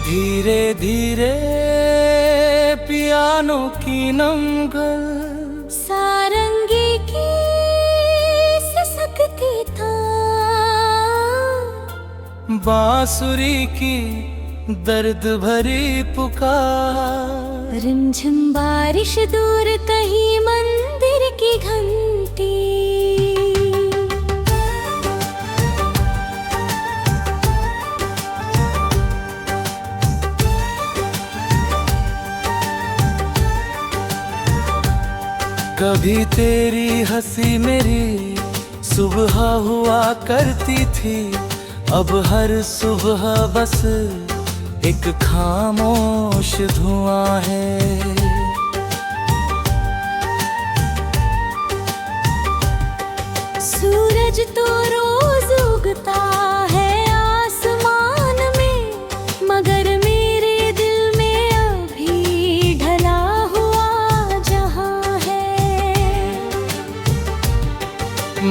धीरे धीरे पियानो की नमगल सारंगी की सिसकती तान, बांसुरी की दर्द भरी पुकार, रिमझिम बारिश दूर कहीं मंदिर की घंटी। कभी तेरी हंसी मेरी सुबह हुआ करती थी, अब हर सुबह बस एक खामोश धुआं है। सूरज तो रोज उगता है आसमान में, मगर मेरे दिल में अभी ढला हुआ जहां है।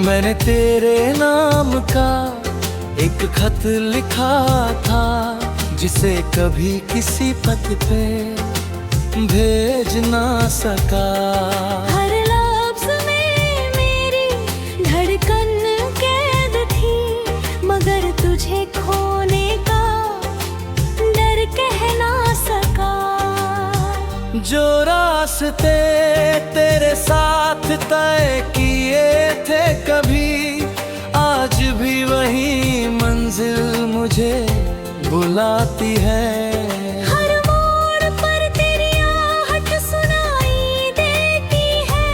मैंने तेरे नाम का एक खत लिखा था, जिसे कभी किसी पथ पे भेज ना सका। हर लफ्ज़ में मेरी धड़कन कैद थी, मगर तुझे खोने का डर कह ना सका। जो रास्ते तेरे साथ तय किए थे कभी, आज भी वही मंजिल मुझे बुलाती है। हर मोड़ पर तेरी आहट सुनाई देती है,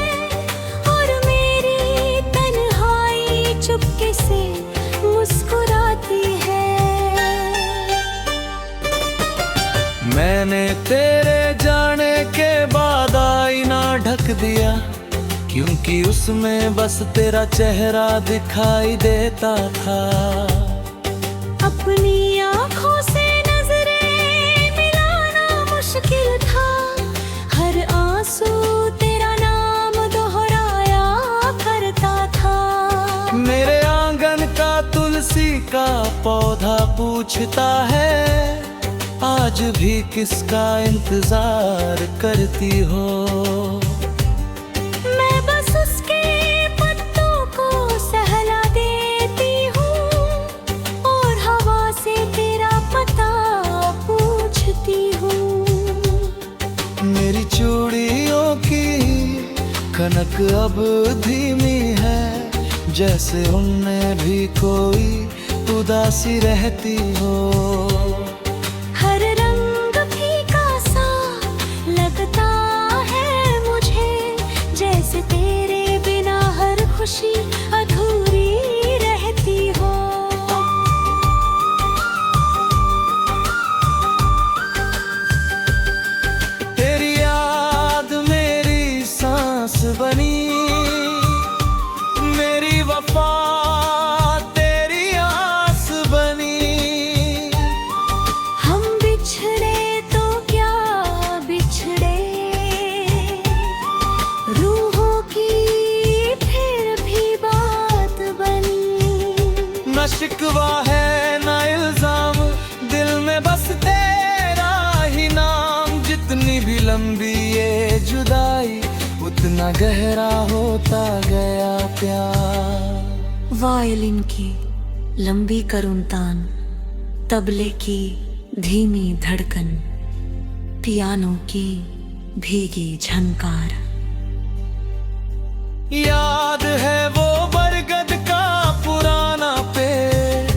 और मेरी तन्हाई चुपके से मुस्कुराती है। मैंने तेरे जाने के बाद आईना ढक दिया, क्योंकि उसमें बस तेरा चेहरा दिखाई देता था। अपनी आँखों से नजरें मिलाना मुश्किल था, हर आंसू तेरा नाम दोहराया करता था। मेरे आंगन का तुलसी का पौधा पूछता है, आज भी किसका इंतजार करती हो। मैं बस उसके पत्तों को सहला देती हूँ, और हवा से तेरा पता पूछती हूँ। मेरी चूड़ियों की कनक अब धीमी है, जैसे उनमें भी कोई उदासी रहती हो। हर रंग फीका सा लगता है मुझे, जैसे तेरे बिना हर खुशी अधूरी रहती हो। तेरी याद मेरी सांस बनी, मेरी वफा तेरी आस बनी। हम बिछड़े तो क्या बिछड़े, रूहों की फिर भी बात बनी। न शिकवा है न इल्जाम, दिल में बस तेरा ही नाम। जितनी भी लंबी ये जुदाई, उतना गहरा होता गया प्यार। वायलिन की लंबी करुण तान, तबले की धीमी धड़कन, पियानो की भीगी झनकार। याद है वो बरगद का पुराना पेड़,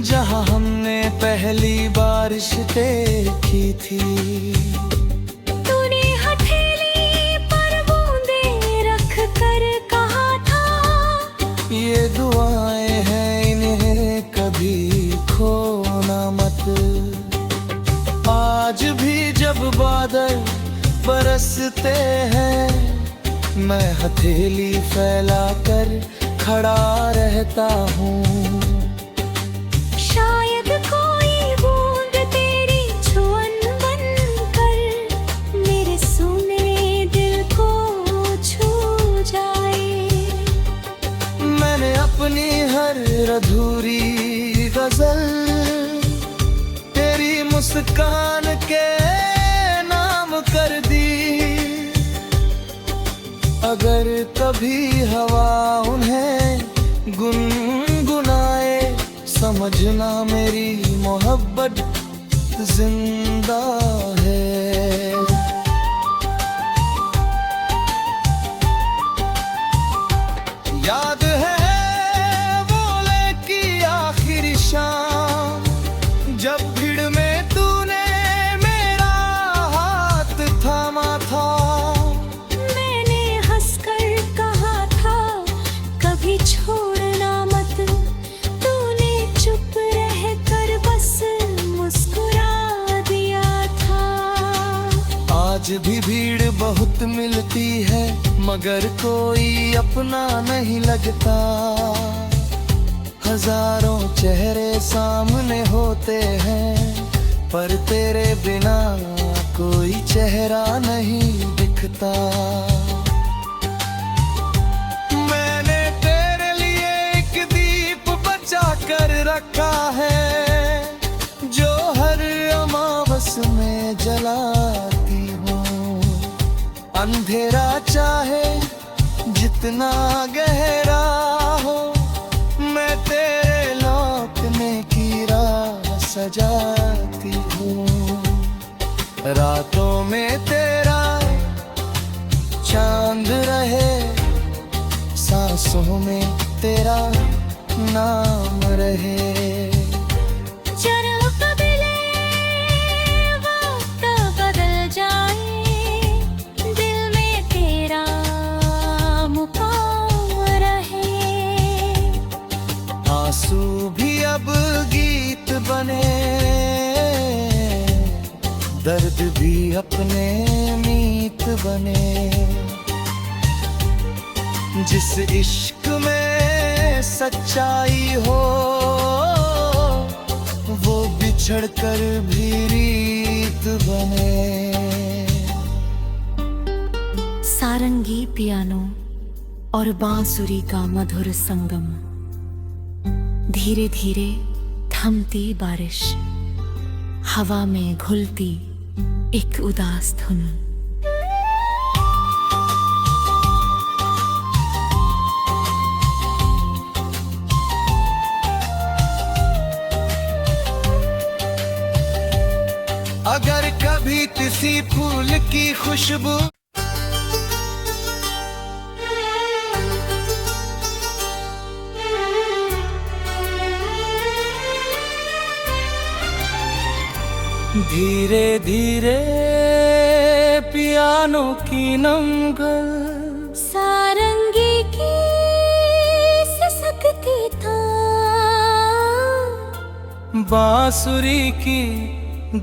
जहाँ हमने पहली बारिश देखी थी। तूने हथेली पर बूंदें रख कर कहा था, ये दुआएं हैं इन्हें कभी खोना मत। आज भी जब बादल बरसते हैं, मैं हथेली फैला कर खड़ा रहता हूँ। शायद कोई बूंद तेरी छुअन बनकर मेरे सूने दिल को छू जाए। मैंने अपनी हर अधूरी गजल तेरी मुस्कान मुस्कान के नाम कर दी। अगर कभी हवा उन्हें गुनगुनाए, समझना मेरी मोहब्बत जिंदा है। याद है वो की आखिरी शाम, जब भीड़ में तूने मेरा हाथ थामा था। मैंने हंसकर कहा था कभी छोड़ना मत, तूने चुप रहकर बस मुस्कुरा दिया था। आज भी भीड़ बहुत मिलती है, मगर कोई अपना नहीं लगता। हजारों चेहरे सामने होते हैं, पर तेरे बिना कोई चेहरा नहीं दिखता। मैंने तेरे लिए एक दीप बचा कर रखा है, जो हर अमावस में जलाती हूँ। अंधेरा चाहे जितना गहरा हो, मैं तेरे लौटने की राह सजाती हूँ। रातों में तेरा चांद रहे, सांसों में तेरा नाम रहे। आंसू भी अब गीत बने, दर्द भी अपने मीत बने। जिस इश्क में सच्चाई हो, वो बिछड़ कर भी रीत बने। सारंगी पियानो और बांसुरी का मधुर संगम, धीरे धीरे थमती बारिश, हवा में घुलती एक उदास धुन। अगर कभी किसी फूल की खुशबू धीरे धीरे पियानो की नमगल, सारंगी की सिसकती तान, बांसुरी की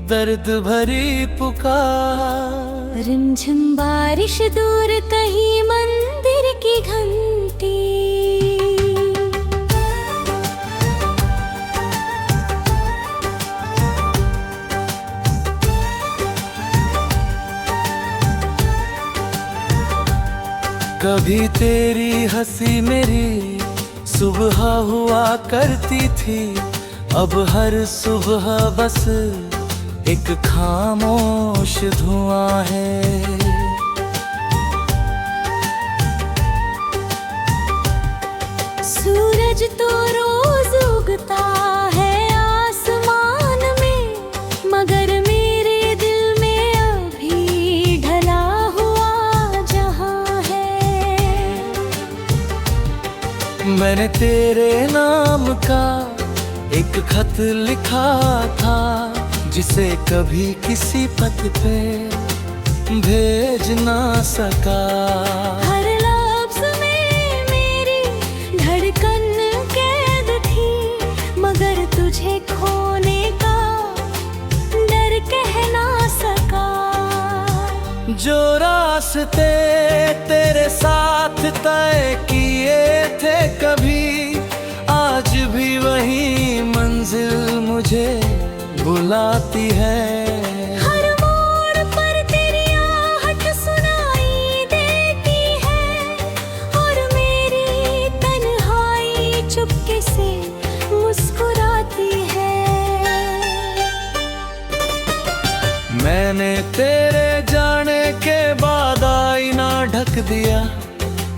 दर्द भरी पुकार। रिमझिम बारिश दूर कहीं मंदिर की घंटी, कभी तेरी हंसी मेरी सुबह हुआ करती थी, अब हर सुबह बस एक खामोश धुआं है। सूरज तो रोज उगता है आसमान में, मगर मेरे दिल में अभी ढला हुआ जहां है। मैंने तेरे नाम का एक खत लिखा था, जिसे कभी किसी पथ पे भेज ना सका। हर लफ्ज़ में मेरी धड़कन कैद थी, मगर तुझे खोने का डर कह ना सका। जो रास्ते तेरे साथ तय किए थे कभी, आज भी वही मंजिल मुझे बुलाती है। हर मोड़ पर तेरी आहट सुनाई देती है, और मेरी तन्हाई चुपके से मुस्कुराती है। दिया,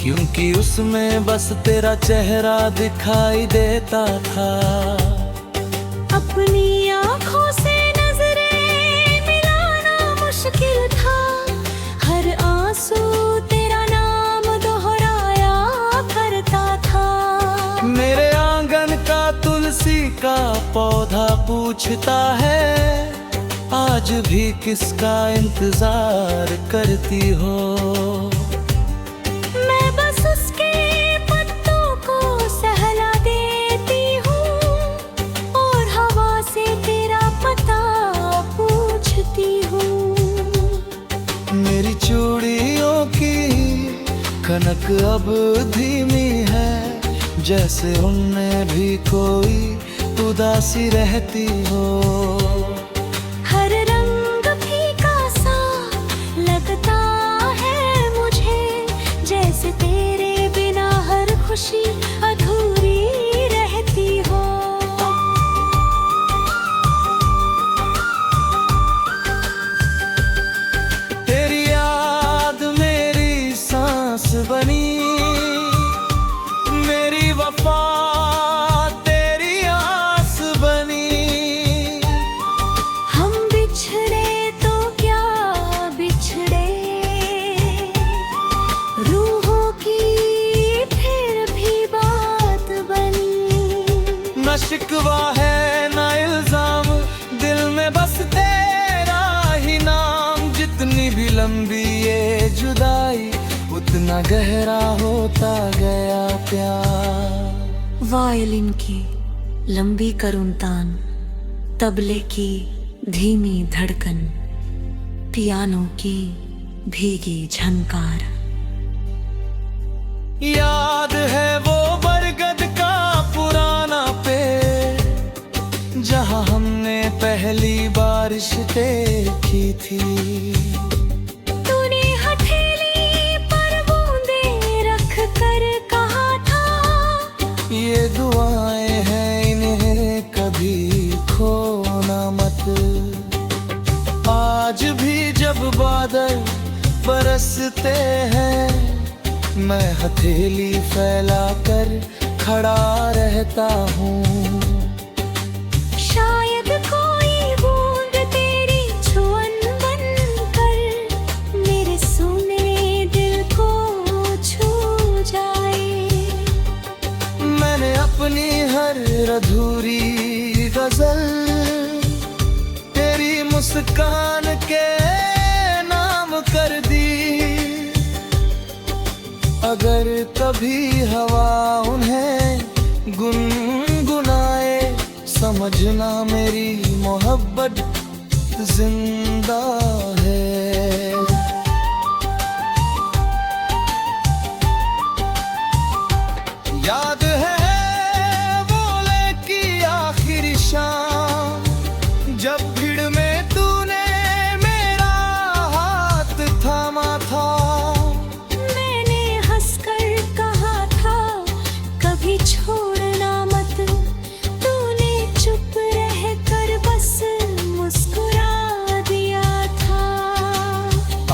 क्योंकि उसमें बस तेरा चेहरा दिखाई देता था। अपनी आँखों से नजरें मिलाना मुश्किल था, हर आंसू तेरा नाम दोहराया करता था। मेरे आंगन का तुलसी का पौधा पूछता है, आज भी किसका इंतजार करती हो। मैं बस उसके पत्तों को सहला देती हूँ और हवा से तेरा पता पूछती हूँ। मेरी चूड़ियों की कनक अब धीमी है, जैसे उनमें भी कोई उदासी रहती हो। हर रंग फीका सा लगता है मुझे, जैसे तेरे बिना हर खुशी अधूरी रहती हो। तेरी याद मेरी सांस बनी, मेरी वफा तेरी आस बनी। हम बिछड़े तो क्या बिछड़े, रूहों की फिर भी बात बनी। न शिकवा है न इल्जाम, दिल में बस तेरा ही नाम। जितनी भी लंबी ये जुदाई, उतना गहरा होता गया प्यार। वायलिन की लंबी करुण तान, तबले की धीमी धड़कन, पियानो की भीगी झनकार। याद है वो बरगद का पुराना पेड़, जहाँ हमने पहली बारिश देखी थी। तूने हथेली पर बूंदें रख कर कहा था, ये दुआएं हैं इन्हें कभी खोना मत। आज भी जब बादल बरसते हैं, मैं हथेली फैला कर खड़ा रहता हूँ। शायद कोई बूंद तेरी छुअन बनकर मेरे सूने दिल को छू जाए। मैंने अपनी हर अधूरी गजल तेरी मुस्कान के नाम कर दी। अगर कभी हवा उन्हें गुनगुनाए, समझना मेरी मोहब्बत जिंदा है। याद है वो की आखिरी शाम, जब भीड़ में तूने मेरा हाथ थामा था। मैंने हंसकर कहा था, कभी छोड़ना मत। तूने चुप रहकर बस मुस्कुरा दिया था।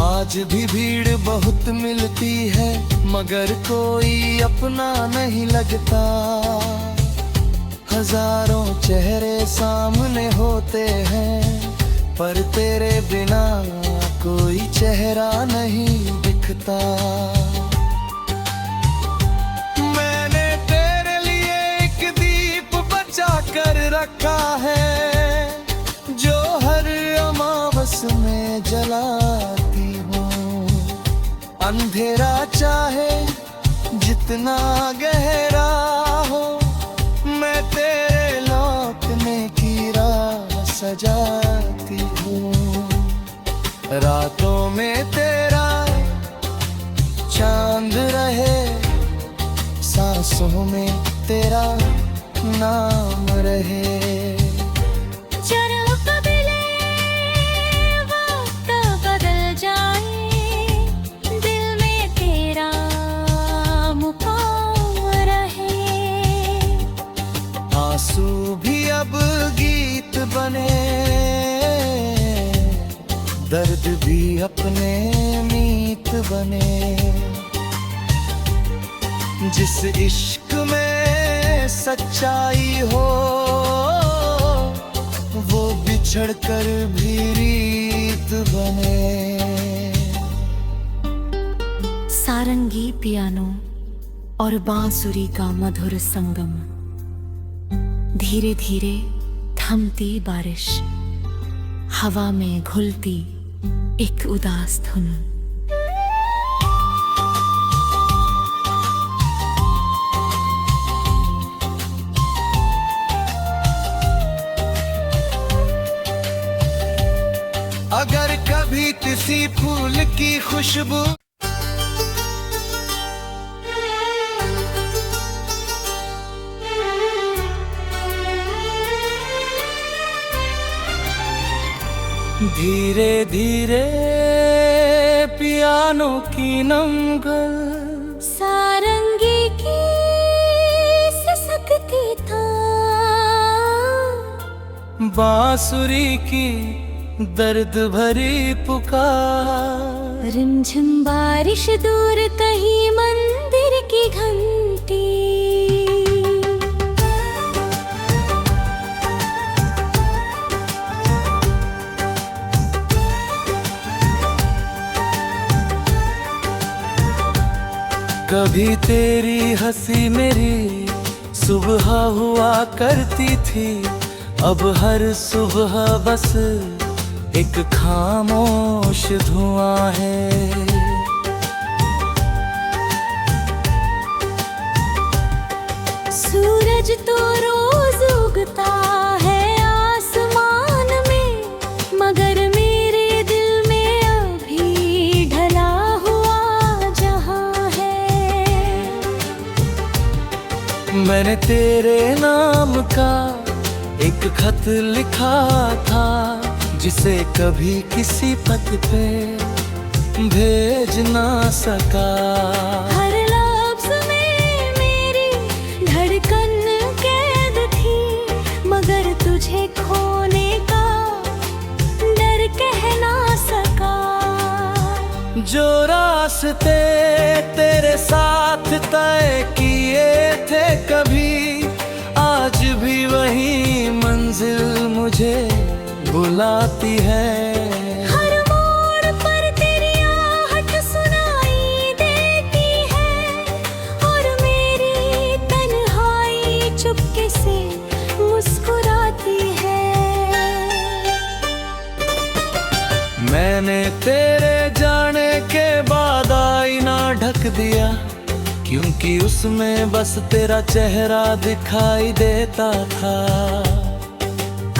आज भी भीड़ बहुत मिलती है, मगर कोई अपना नहीं लगता। हजारों चेहरे सामने होते हैं, पर तेरे बिना कोई चेहरा नहीं दिखता। मैंने तेरे लिए एक दीप बचा कर रखा है, जो हर अमावस में जलाती हूँ। अंधेरा चाहे जितना गहरा हो, मैं तेरे लौटने की राह सजाती हूँ। रातों में तेरा चांद रहे, सांसों में तेरा नाम रहे। जरा कबले वक्त बदल जाए, दिल में तेरा मुकाम रहे। आंसू भी अब गीत बने, दर्द भी अपने मीत बने। जिस इश्क में सच्चाई हो वो बिछड़ कर भी रीत बने। सारंगी, पियानो और बांसुरी का मधुर संगम, धीरे धीरे थमती बारिश, हवा में घुलती एक उदास धुन। अगर कभी किसी फूल की खुशबू धीरे धीरे पियानो की नमगल, सारंगी की सिसकती तान, बांसुरी की दर्द भरी पुकार, रिमझिम बारिश दूर कहीं मंदिर की घंटी। कभी तेरी हंसी मेरी सुबह हुआ करती थी, अब हर सुबह बस एक खामोश धुआं है। सूरज तो रोज उगता है आसमान में, मगर मेरे दिल में अभी ढला हुआ जहां है। मैंने तेरे नाम का एक खत लिखा था, जिसे कभी किसी पथ पे भेज ना सका। हर लफ्ज़ में मेरी धड़कन कैद थी, मगर तुझे खोने का डर कह ना सका। जो रास्ते तेरे साथ तय किए थे कभी, आज भी वही मंजिल मुझे बुलाती है। हर मोड़ पर तेरी आहट सुनाई देती है, और मेरी तन्हाई चुपके से मुस्कुराती है। मैंने तेरे जाने के बाद आईना ढक दिया, क्योंकि उसमें बस तेरा चेहरा दिखाई देता था।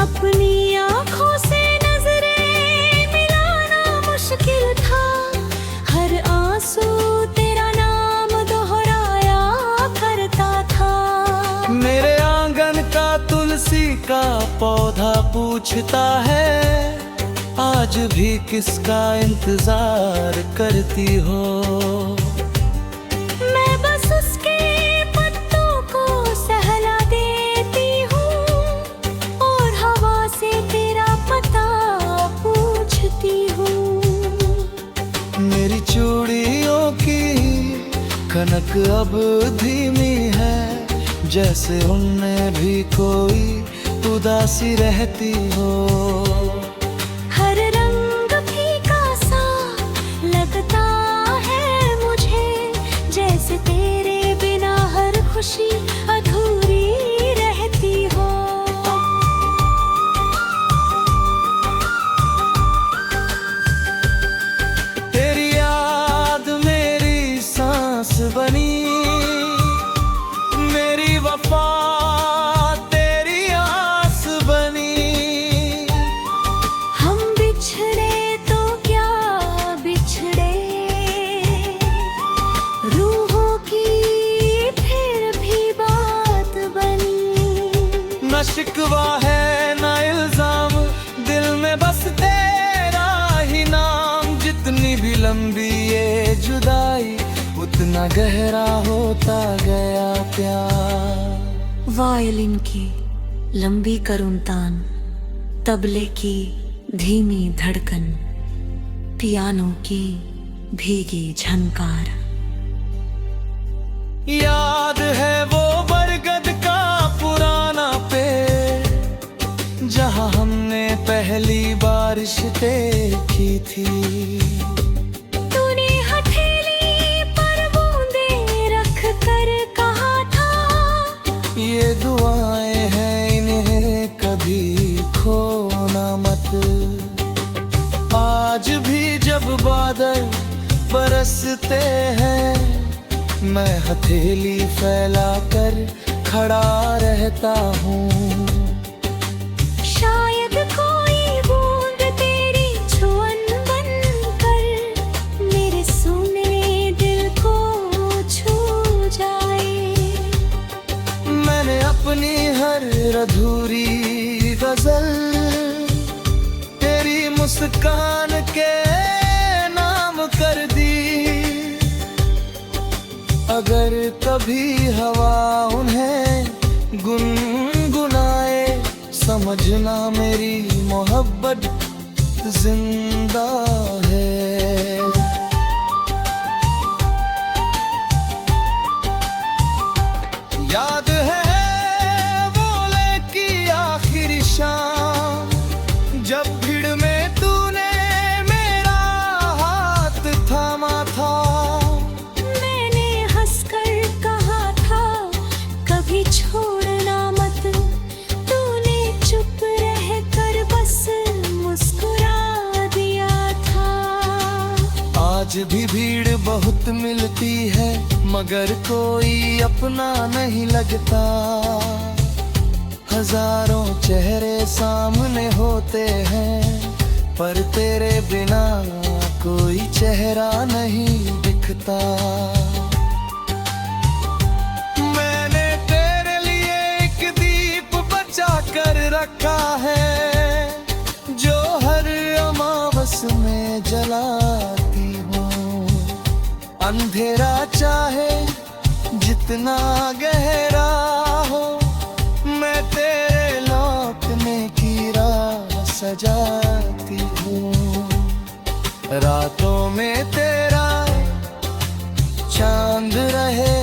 अपनी आँखों से नजरें मिलाना मुश्किल था, हर आंसू तेरा नाम दोहराया करता था। मेरे आंगन का तुलसी का पौधा पूछता है, आज भी किसका इंतजार करती हो। मैं बस उसके पत्तों को सहला देती हूँ, और हवा से तेरा पता पूछती हूँ। मेरी चूड़ियों की कनक अब धीमी है, जैसे उनमें भी कोई उदासी रहती हो। हर रंग फीका सा लगता है मुझे, जैसे तेरे बिना हर खुशी अधूरी रहती हो। तेरी याद मेरी सांस बनी, मेरी वफा तेरी आस बनी। हम बिछड़े तो क्या बिछड़े, रूहों की फिर भी बात बनी। न शिकवा है न इल्जाम, दिल में बस तेरा ही नाम। जितनी भी लंबी ये जुदाई, उतना गहरा होता गया प्यार। वायलिन की लंबी करुण तान, तबले की धीमी धड़कन, पियानो की भीगी झनकार। याद है वो बरगद का पुराना पेड़, जहाँ हमने पहली बारिश देखी थी। तूने हथेली पर बूंदे रख कर कहा था, ये दुआएं हैं इन्हें कभी खोना मत। आज भी जब बादल बरसते हैं, मैं हथेली फैला कर खड़ा रहता हूँ। शायद कोई बूंद तेरी छुअन बनकर मेरे सुनने दिल को छू जाए। मैंने अपनी हर अधूरी गजल तेरी मुस्कान के नाम कर दी। अगर कभी हवा उन्हें गुनगुनाए, समझना मेरी मोहब्बत जिंदा है। याद है वो की आखिरी शाम, जब भीड़ में तूने मेरा हाथ थामा था। मैंने हंसकर कहा था कभी छोड़ना मत, तूने चुप रहकर बस मुस्कुरा दिया था। आज भी भीड़ बहुत मिलती है, मगर कोई अपना नहीं लगता। हजारों चेहरे सामने होते हैं, पर तेरे बिना कोई चेहरा नहीं दिखता। मैंने तेरे लिए एक दीप बचा कर रखा है, जो हर अमावस में जलाती हूँ। अंधेरा चाहे जितना गहरा हो, मैं तेरे लौटने की राह सजाती हूँ। रातों में तेरा चांद रहे,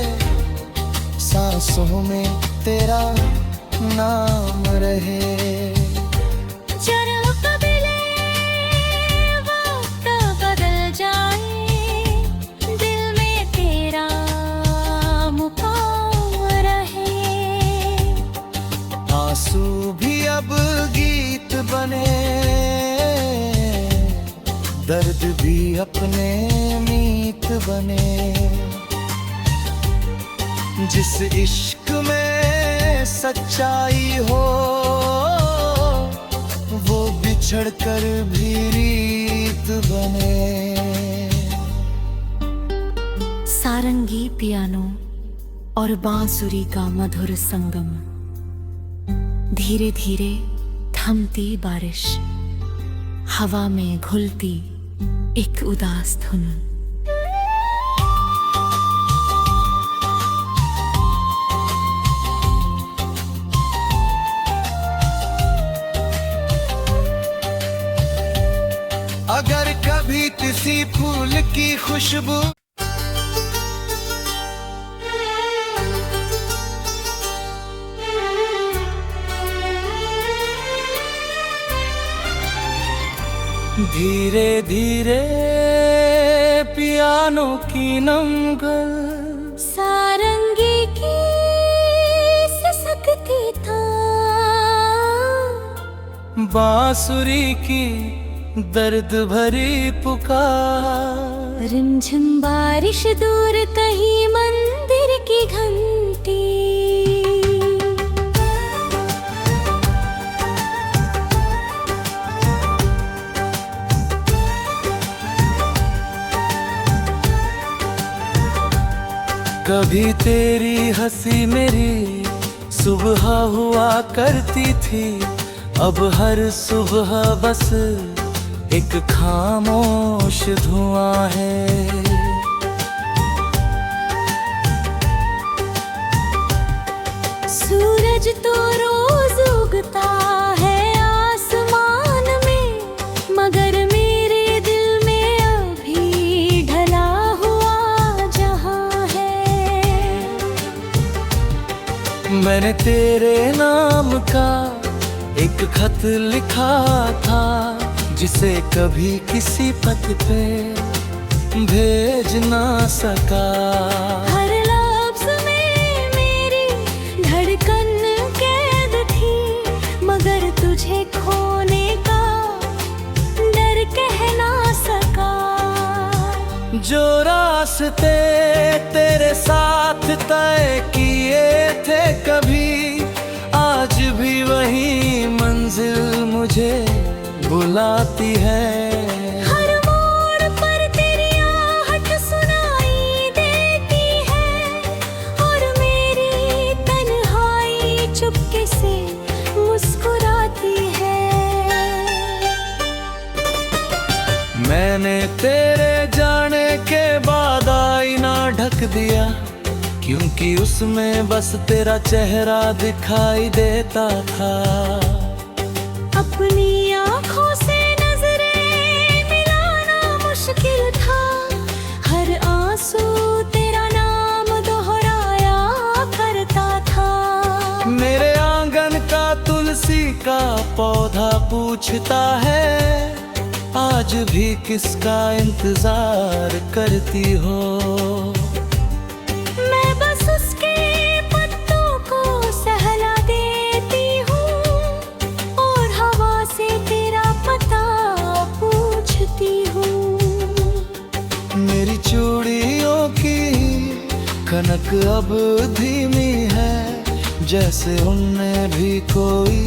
सांसों में तेरा नाम रहे। जरा कबीले वक्त बदल जाए, दिल में तेरा मुकाम रहे। आंसू भी अब गीत बने, दर्द भी अपने मीत बने। जिस इश्क में सच्चाई हो, वो बिछड़ कर भी रीत बने। सारंगी पियानो और बांसुरी का मधुर संगम, धीरे धीरे थमती बारिश, हवा में घुलती एक उदास धुन। अगर कभी किसी फूल की खुशबू धीरे धीरे पियानो की नमगल, सारंगी की सिसकती तान, बांसुरी की दर्द भरी पुकार। रिमझिम बारिश दूर कहीं मंदिर की घंटी, कभी तेरी हंसी मेरी सुबह हुआ करती थी, अब हर सुबह बस एक खामोश धुआं है। सूरज तो रोज उगता है आसमान में, मगर मेरे दिल में अभी ढला हुआ जहां है। मैंने तेरे नाम का एक खत लिखा था, जिसे कभी किसी पथ पे भेज ना सका। हर लफ्ज़ में मेरी धड़कन कैद थी, मगर तुझे खोने का डर कह ना सका। जो रास्ते तेरे साथ तय किए थे कभी, आज भी वही मंजिल मुझे बुलाती है। हर मोड़ पर तेरी आहट सुनाई देती है, और मेरी तन्हाई चुपके से मुस्कुराती है। मैंने तेरे जाने के बाद आईना ढक दिया, क्योंकि उसमें बस तेरा चेहरा दिखाई देता था। अपनी आँखों से नजरें मिलाना मुश्किल था, हर आंसू तेरा नाम दोहराया करता था। मेरे आंगन का तुलसी का पौधा पूछता है, आज भी किसका इंतजार करती हो। मैं बस उसके पत्तों को सहला देती हूँ, और हवा से तेरा पता पूछती हूँ। मेरी चूड़ियों की कनक अब धीमी है, जैसे उनमें भी कोई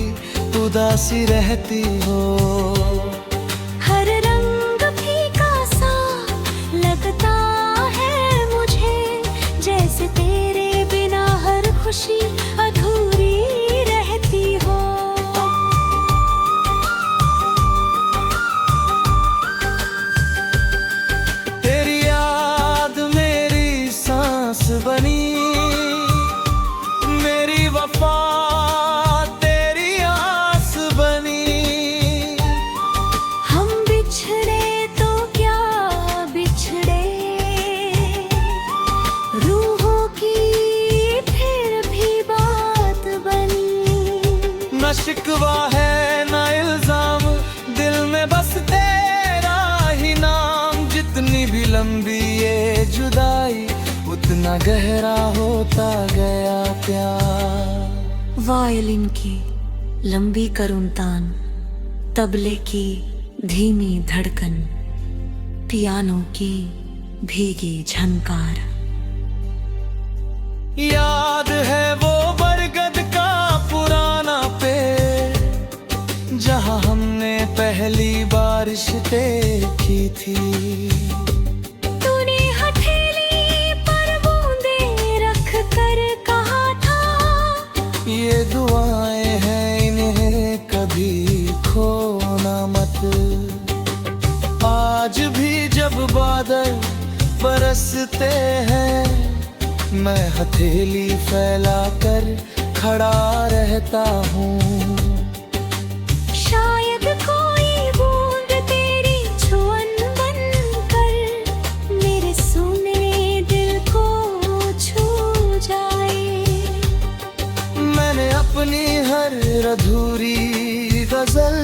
उदासी रहती हो। हर रंग फीका सा लगता है मुझे, जैसे तेरे बिना हर खुशी अधूरी रहती हो। तेरी याद मेरी सांस बनी, मेरी वफा तेरी आस बनी। हम बिछड़े तो क्या बिछड़े, रूहों की फिर भी बात बनी। न शिकवा है न इल्जाम, दिल में बस तेरा ही नाम। जितनी भी लंबी ये जुदाई, उतना गहरा होता गया प्यार। वायलिन की लंबी करुण तान, तबले की धीमी धड़कन, पियानो की भीगी झनकार। याद है वो बरगद का पुराना पेड़, जहाँ हमने पहली बारिश देखी थी। तूने हथेली पर बूंदें रख कर कहा था, ये दुआएं हैं इन्हें कभी खोना मत। आज भी जब बादल बरसते हैं, मैं हथेली फैला कर खड़ा रहता हूँ। शायद कोई बूंद तेरी छुअन बनकर मेरे सूने दिल को छू जाए। मैंने अपनी हर अधूरी गजल